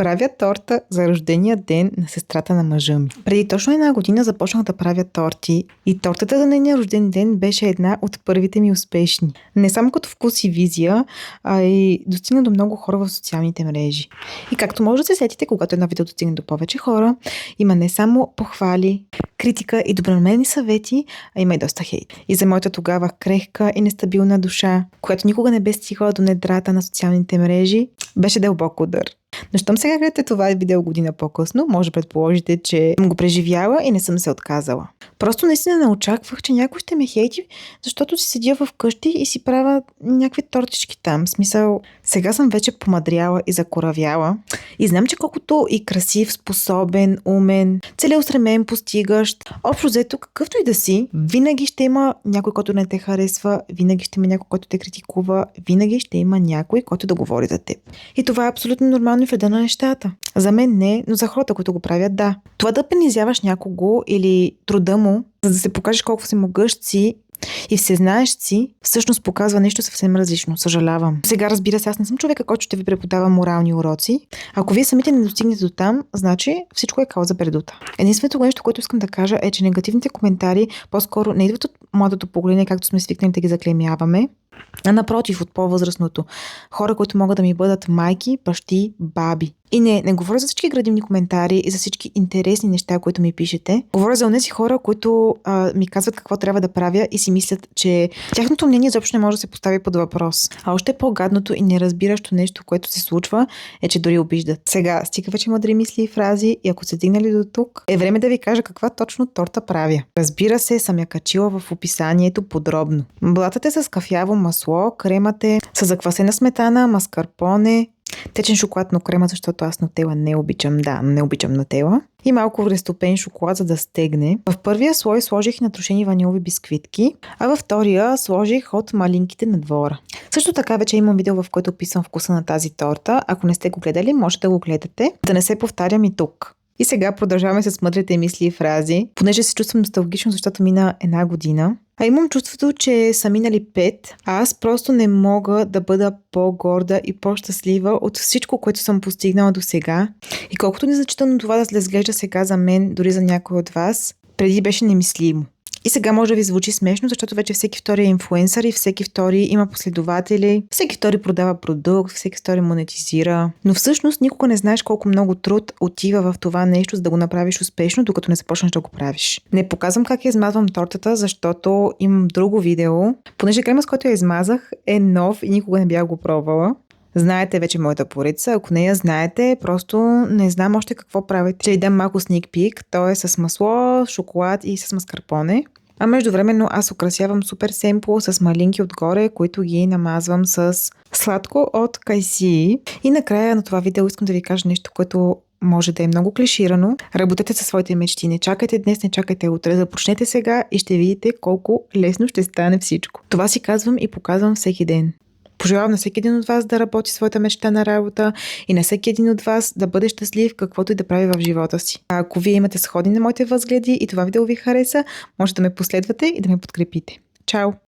Правя торта за рождения ден на сестрата на мъжа ми. Преди точно една година започнах да правя торти и тортата за нейния рожден ден беше една от първите ми успешни. Не само като вкус и визия, а и достигна до много хора в социалните мрежи. И както може да се сетите, когато една видео достигне до повече хора, има не само похвали, критика и добронамерени съвети, а има и доста хейт. И за моята тогава крехка и нестабилна душа, която никога не бе стигала до недрата на социалните мрежи, беше дълбок удар. Но щом сега гледате това видео година по-късно, може да предположите, че съм го преживяла и не съм се отказала. Просто наистина не очаквах, че някой ще ме хейти, защото си седя вкъщи и си правя някакви тортички там. В смисъл, сега съм вече помадряла и закоравяла и знам, че колкото и красив, способен, умен, целеустремен, постигащ, общо взето какъвто и да си, винаги ще има някой, който не те харесва, винаги ще има някой, който те критикува, винаги ще има някой, който да говори за теб. И това е абсолютно нормално и в реда на нещата. За мен не, но за хората, които го правят, да. Това да принизяваш някого или труда му, за да се покажеш колко си могъщ си и всезнаещ си, всъщност показва нещо съвсем различно. Съжалявам. Сега, разбира се, аз не съм човека, който ще ви преподава морални уроци. Ако вие самите не достигнете до там, значи всичко е кауза предута. Единственото нещо, което искам да кажа е, че негативните коментари по-скоро не идват от младото поколение, както сме свикнали да ги заклеймяваме, а напротив, от по-възрастното. Хора, които могат да ми бъдат майки, бащи, баби. И не говоря за всички градивни коментари и за всички интересни неща, които ми пишете. Говоря за онези хора, които ми казват какво трябва да правя и си мислят, че тяхното мнение изобщо не може да се постави под въпрос. А още по-гадното и неразбиращо нещо, което се случва, е, че дори обиждат. Сега, стига вече мъдри мисли и фрази и ако се стигнали до тук, е време да ви кажа каква точно торта правя. Разбира се, съм я качила в описанието подробно. Блатът е с кафяво масло, кремът е с заквасена сметана, маскарпоне, течен шоколад, но крема, защото аз нутела не обичам. Да, не обичам нутела. И малко разтопен шоколад, за да стегне. В първия слой сложих натрошени ванилови бисквитки, а във втория сложих от малинките на двора. Също така вече имам видео, в което описвам вкуса на тази торта. Ако не сте го гледали, може да го гледате, да не се повтарям и тук. И сега продължаваме с мъдрите мисли и фрази, понеже се чувствам носталгично, защото мина една година. А имам чувството, че са минали 5, а аз просто не мога да бъда по-горда и по-щастлива от всичко, което съм постигнала до сега. И колкото незначително това да се изглежда сега за мен, дори за някой от вас, преди беше немислимо. И сега може да ви звучи смешно, защото вече всеки втори е инфлуенсър и всеки втори има последователи, всеки втори продава продукт, всеки втори монетизира. Но всъщност никога не знаеш колко много труд отива в това нещо, за да го направиш успешно, докато не започнеш да го правиш. Не показвам как я измазвам тортата, защото имам друго видео. Понеже крема, с който я измазах, е нов и никога не бях го пробвала. Знаете вече моята поредица, ако не я знаете, просто не знам още какво правите. Ще ви дам малко sneak peek, то е с масло, шоколад и с маскарпоне. А междувременно аз украсявам супер семпло с малинки отгоре, които ги намазвам с сладко от кайсии. И накрая на това видео искам да ви кажа нещо, което може да е много клиширано. Работете със своите мечти. Не чакайте днес, не чакайте утре. Започнете сега и ще видите колко лесно ще стане всичко. Това си казвам и показвам всеки ден. Пожелавам на всеки един от вас да работи своята мечта на работа и на всеки един от вас да бъде щастлив, каквото и да прави в живота си. А ако вие имате сходни на моите възгледи и това видео ви хареса, може да ме последвате и да ме подкрепите. Чао!